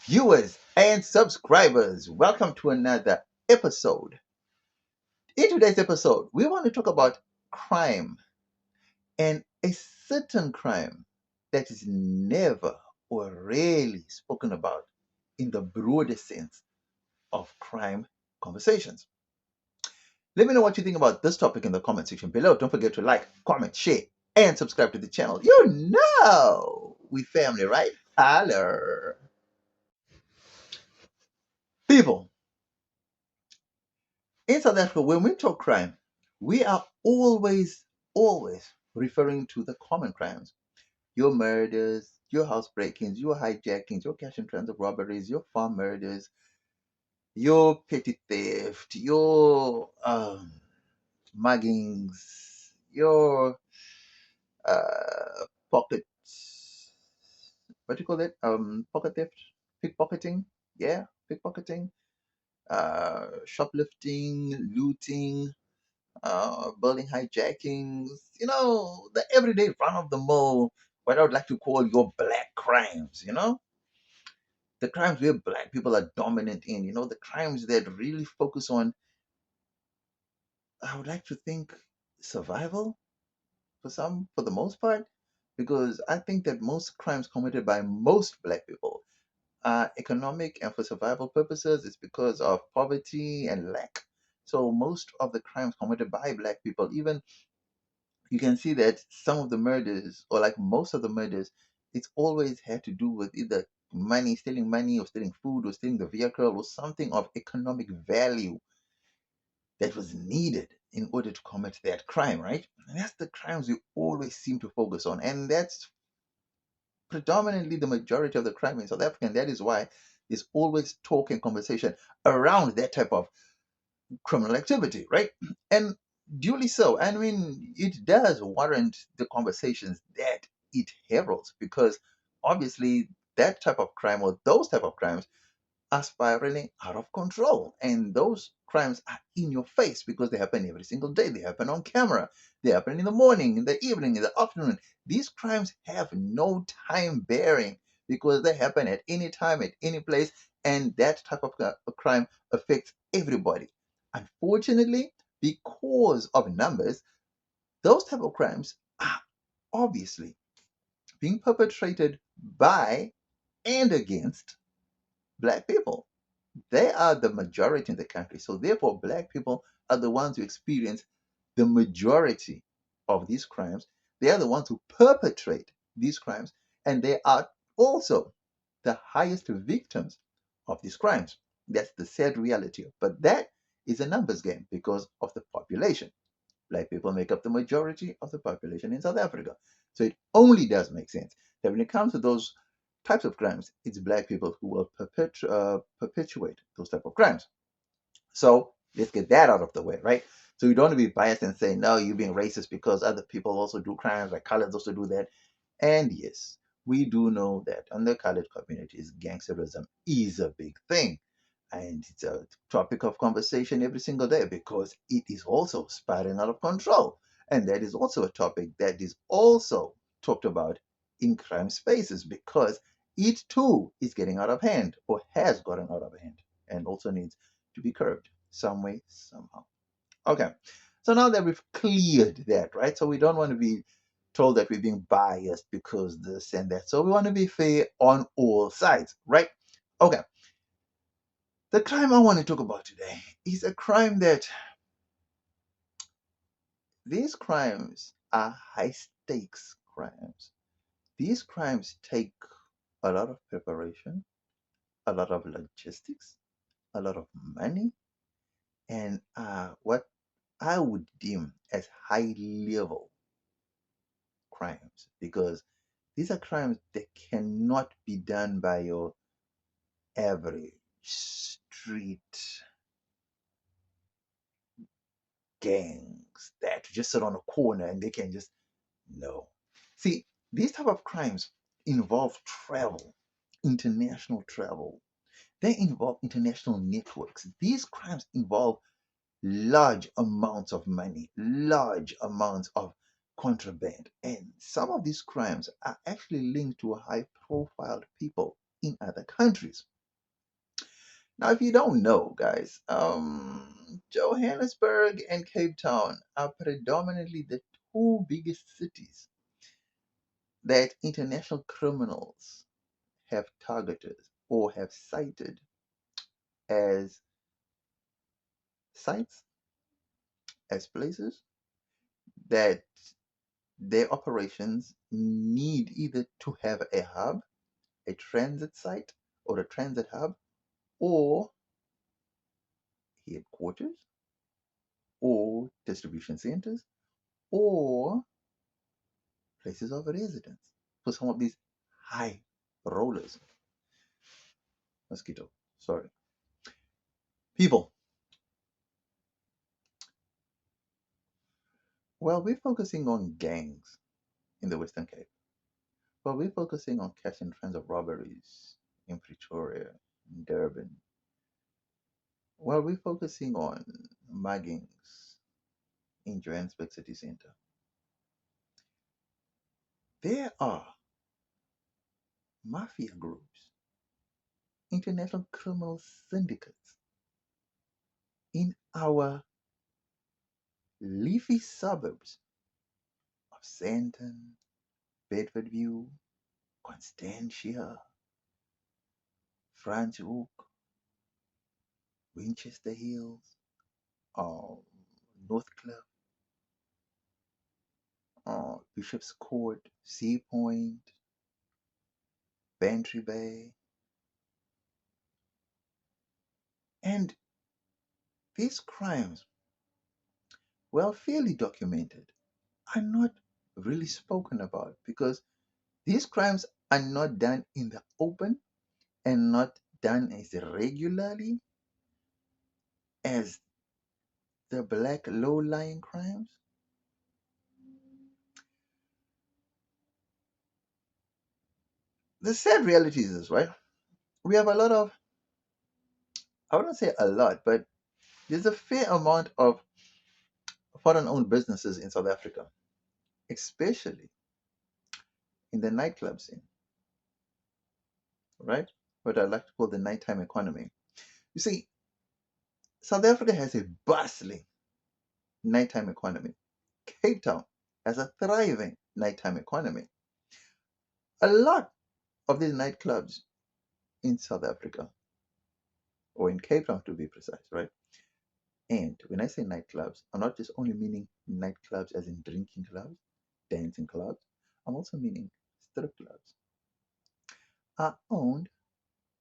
viewers and subscribers. Welcome to another episode. In today's episode, we want to talk about crime and a certain crime that is never or rarely spoken about in the broader sense of crime conversations. Let me know what you think about this topic in the comment section below. Don't forget to like, comment, share, and subscribe to the channel. You know, we family, right? Holler. People, in South Africa, when we talk crime, we are always referring to the common crimes. Your murders, your house break-ins, your hijackings, your cash and transit robberies, your farm murders, your petty theft, your muggings, your pocket, what do you call that? Pocket theft, pickpocketing, yeah, pickpocketing, shoplifting, looting, building hijackings, the everyday run of the mill, what I would like to call your black crimes, the crimes where black people are dominant in, the crimes that really focus on, I would like to think, survival for the most part, because I think that most crimes committed by most black people are economic and for survival purposes. It's because of poverty and lack. So most of the crimes committed by black people, even you can see that some of the murders, or like most of the murders, it's always had to do with either money, or stealing food, or stealing the vehicle, or something of economic value that was needed in order to commit that crime, right? And that's the crimes we always seem to focus on. And that's predominantly the majority of the crime in South Africa. And that is why there's always talk and conversation around that type of criminal activity, right? And duly so. I mean, it does warrant the conversations that it heralds, because obviously that type of crime, or those type of crimes, are spiraling out of control. And those crimes are in your face because they happen every single day. They happen on camera. They happen in the morning, in the evening, in the afternoon. These crimes have no time bearing because they happen at any time, at any place. And that type of crime affects everybody. Unfortunately, because of numbers, those type of crimes are obviously being perpetrated by and against black people. They are the majority in the country. So therefore, black people are the ones who experience the majority of these crimes. They are the ones who perpetrate these crimes, and they are also the highest victims of these crimes. That's the sad reality. But that is a numbers game because of the population. Black people make up the majority of the population in South Africa. So it only does make sense that when it comes to those types of crimes, it's black people who will perpetuate those type of crimes. So let's get that out of the way, right? So you don't want to be biased and say, no, you're being racist because other people also do crimes, like coloreds also do that. And yes, we do know that on the colored communities, gangsterism is a big thing. And it's a topic of conversation every single day because it is also spiraling out of control. And that is also a topic that is also talked about in crime spaces because it too is getting out of hand, or has gotten out of hand, and also needs to be curbed some way, somehow. Okay, so now that we've cleared that, right? So we don't want to be told that we're being biased because this and that. So we want to be fair on all sides, right? Okay, the crime I want to talk about today is a crime that these crimes are high stakes crimes. These crimes take a lot of preparation, a lot of logistics, a lot of money, and what I would deem as high level crimes, because these are crimes that cannot be done by your average street gangs that just sit on a corner and they can just, no. See, these type of crimes involve travel, international travel. They involve international networks. These crimes involve large amounts of money, large amounts of contraband. And some of these crimes are actually linked to high profile people in other countries. Now, if you don't know, guys, Johannesburg and Cape Town are predominantly the two biggest cities that international criminals have targeted or have cited as sites, as places that their operations need either to have a hub, a transit site, or a transit hub, or headquarters, or distribution centers, or places of residence for some of these high rollers. Mosquito, sorry. People, well, we're focusing on gangs in the Western Cape. Well, we're focusing on catching trends of robberies in Pretoria, in Durban. Well, we're focusing on muggings in Johannesburg city center. There are mafia groups, international criminal syndicates in our leafy suburbs of Sandton, Bedfordview, Constantia, Franschhoek, Winchester Hills, um, Northcliffe, Bishop's Court, Sea Point, Bantry Bay. And these crimes, well, fairly documented, are not really spoken about because these crimes are not done in the open and not done as regularly as the black low-lying crimes. The sad reality is this, right? We have a lot of, I wouldn't say a lot, but there's a fair amount of foreign-owned businesses in South Africa, especially in the nightclub scene, right? What I like to call the nighttime economy. You see, South Africa has a bustling nighttime economy. Cape Town has a thriving nighttime economy. A lot of these nightclubs in South Africa, or in Cape Town to be precise, right? And when I say nightclubs, I'm not just only meaning nightclubs as in drinking clubs, dancing clubs. I'm also meaning strip clubs are owned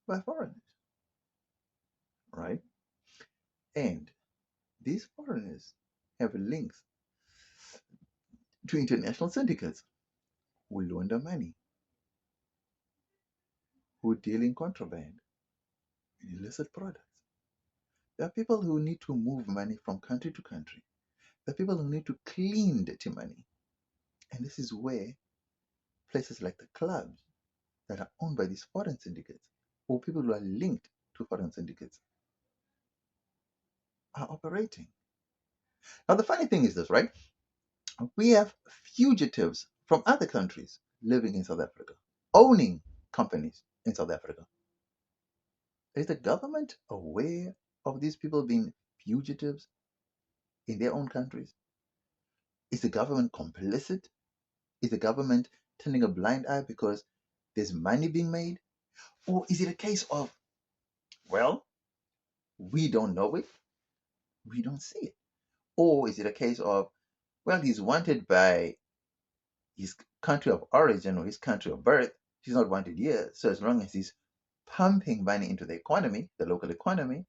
by foreigners, right? And these foreigners have links to international syndicates who launder money, who deal in contraband, illicit products. There are people who need to move money from country to country. There are people who need to clean dirty money. And this is where places like the clubs that are owned by these foreign syndicates or people who are linked to foreign syndicates are operating. Now, the funny thing is this, right? We have fugitives from other countries living in South Africa, owning companies in South Africa. Is the government aware of these people being fugitives in their own countries? Is the government complicit? Is the government turning a blind eye because there's money being made? Or is it a case of, well, we don't know it, we don't see it? Or is it a case of, well, he's wanted by his country of origin or his country of birth, he's not wanted here. So as long as he's pumping money into the economy, the local economy,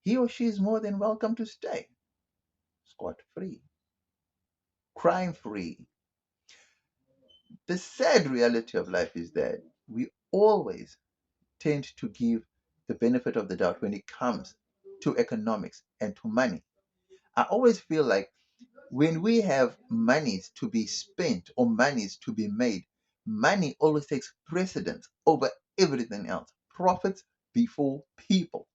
he or she is more than welcome to stay scot free, crime free. The sad reality of life is that we always tend to give the benefit of the doubt when it comes to economics and to money. I always feel like when we have monies to be spent or monies to be made, money always takes precedence over everything else. Profits before people.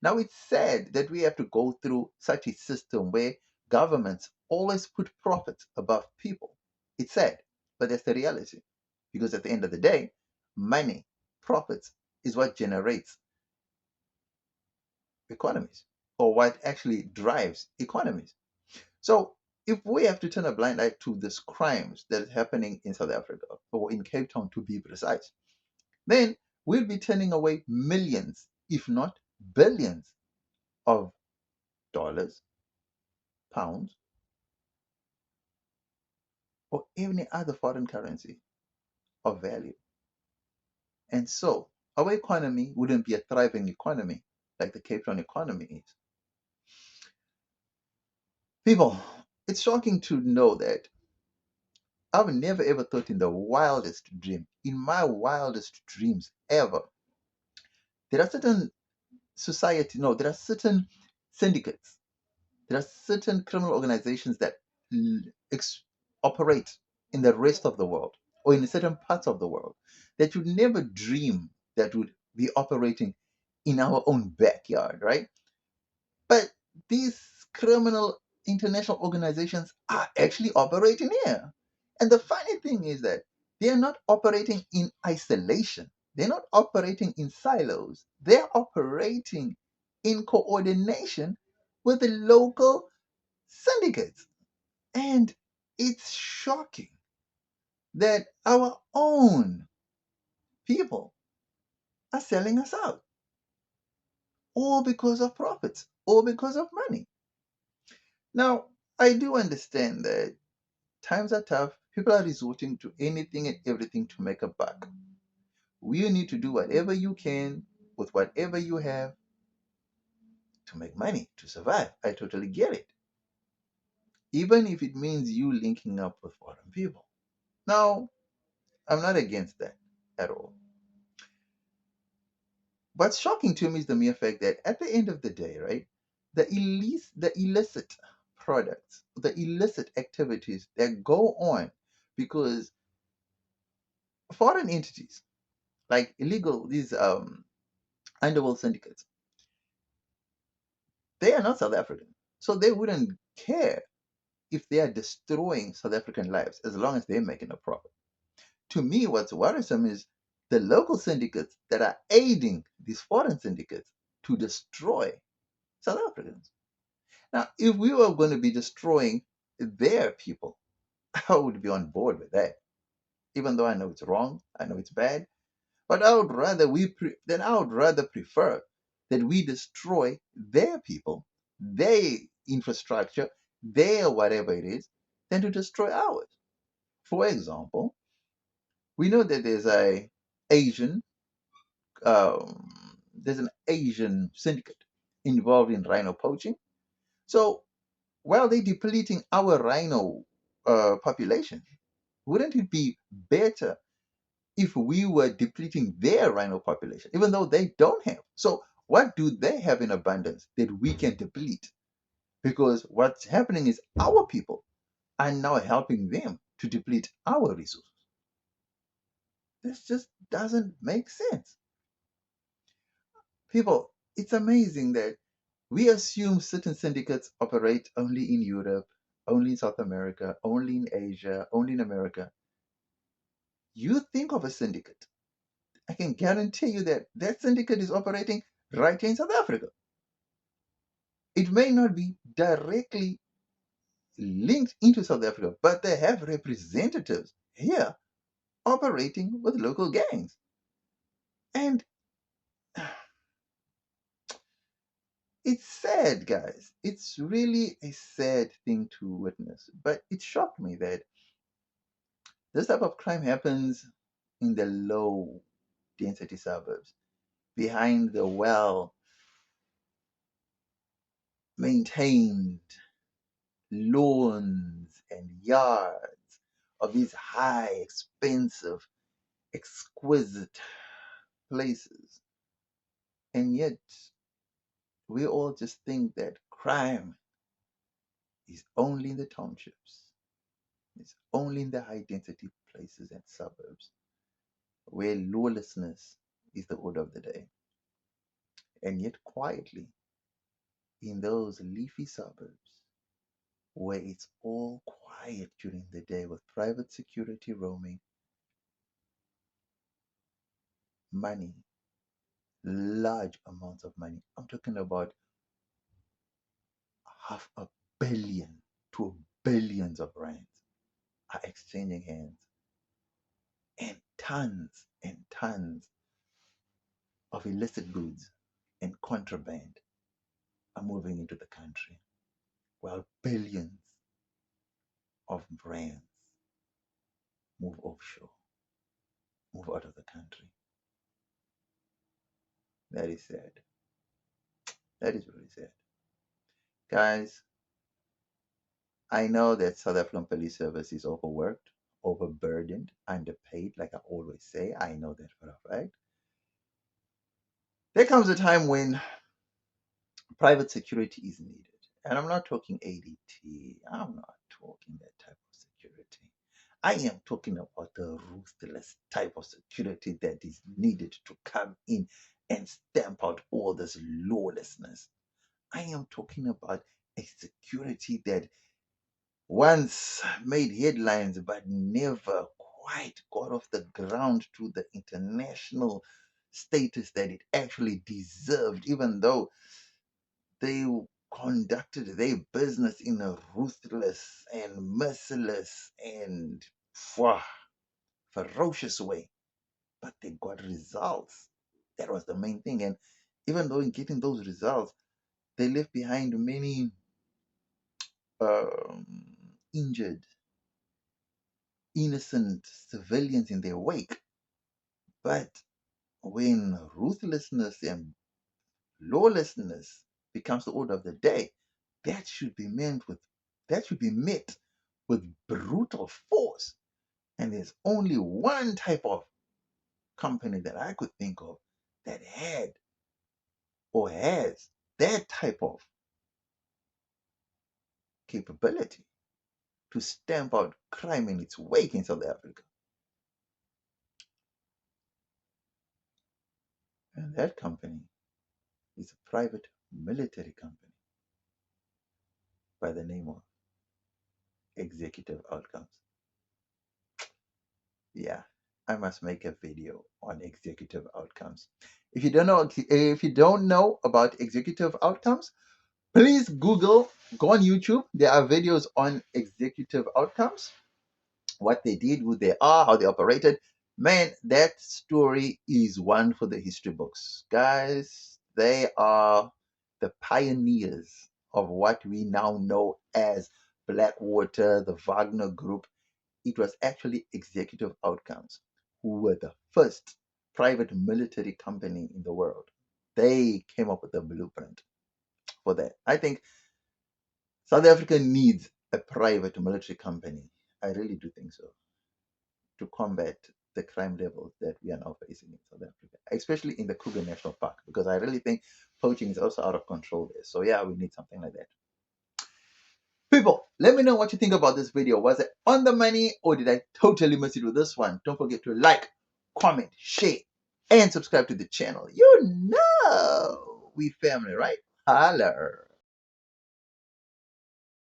Now it's sad that we have to go through such a system where governments always put profits above people. It's sad, but that's the reality. Because at the end of the day, money, profits is what generates economies or what actually drives economies. So if we have to turn a blind eye to these crimes that is happening in South Africa or in Cape Town to be precise, then we'll be turning away millions, if not billions, of dollars, pounds, or any other foreign currency of value. And so our economy wouldn't be a thriving economy like the Cape Town economy is. People, it's shocking to know that I've never ever thought in the wildest dream, in my wildest dreams ever, there are certain society, no, there are certain syndicates, there are certain criminal organizations that l- ex- operate in the rest of the world or in certain parts of the world that you'd never dream that would be operating in our own backyard, right? But these criminal international organizations are actually operating here. And the funny thing is that they are not operating in isolation. They're not operating in silos. They're operating in coordination with the local syndicates. And it's shocking that our own people are selling us out, all because of profits, all because of money. Now, I do understand that times are tough. People are resorting to anything and everything to make a buck. You need to do whatever you can with whatever you have to make money, to survive. I totally get it. Even if it means you linking up with foreign people. Now, I'm not against that at all. What's shocking to me is the mere fact that at the end of the day, right, the illicit products, the illicit activities that go on because foreign entities like illegal these underworld syndicates, they are not South African. So they wouldn't care if they are destroying South African lives as long as they're making a profit. To me, what's worrisome is the local syndicates that are aiding these foreign syndicates to destroy South Africans. Now, if we were going to be destroying their people, I would be on board with that. Even though I know it's wrong, I know it's bad, but I would rather prefer that we destroy their people, their infrastructure, their whatever it is, than to destroy ours. For example, we know that Asian there's an Asian syndicate involved in rhino poaching. So while they're depleting our rhino population, wouldn't it be better if we were depleting their rhino population, even though they don't have? So, what do they have in abundance that we can deplete? Because what's happening is our people are now helping them to deplete our resources. This just doesn't make sense. People, it's amazing that we assume certain syndicates operate only in Europe, only in South America, only in Asia, only in America. You think of a syndicate, I can guarantee you that that syndicate is operating right here in South Africa. It may not be directly linked into South Africa, but they have representatives here operating with local gangs. And it's sad, guys. It's really a sad thing to witness. But it shocked me that this type of crime happens in the low density suburbs, behind the well maintained lawns and yards of these high, expensive, exquisite places. And yet, we all just think that crime is only in the townships, it's only in the high density places and suburbs where lawlessness is the order of the day. And yet, quietly, in those leafy suburbs where it's all quiet during the day with private security roaming, money large amounts of money. I'm talking about $500 million to billions of rands are exchanging hands, and tons of illicit goods and contraband are moving into the country, while billions of rands move offshore, move out of the country. That is sad. That is really sad. Guys, I know that South African police service is overworked, overburdened, underpaid, like I always say. I know that for a fact. There comes a time when private security is needed. And I'm not talking ADT. I'm not talking that type of security. I am talking about the ruthless type of security that is needed to come in and stamp out all this lawlessness. I am talking about a security that once made headlines but never quite got off the ground to the international status that it actually deserved, even though they conducted their business in a ruthless and merciless and phew, ferocious way. But they got results. That was the main thing. And even though in getting those results, they left behind many um, injured, innocent civilians in their wake. But when ruthlessness and lawlessness becomes the order of the day, that should be met with that should be met with brutal force. And there's only one type of company that I could think of that had or has that type of capability to stamp out crime in its wake in South Africa. And that company is a private military company by the name of Executive Outcomes. Yeah, I must make a video on executive outcomes. If you don't know about executive outcomes, please go on YouTube. There are videos on executive outcomes, what they did, who they are, how they operated. Man, that story is one for the history books. Guys, they are the pioneers of what we now know as Blackwater, the Wagner Group. It was actually Executive Outcomes who were the first private military company in the world. They came up with a blueprint for that. I think South Africa needs a private military company. I really do think so, to combat the crime levels that we are now facing in South Africa, especially in the Kruger National Park, because I really think poaching is also out of control there. So yeah, we need something like that. People, let me know what you think about this video. Was it on the money or did I totally miss it with this one? Don't forget to like, comment, share, and subscribe to the channel. You know we family, right? Holler.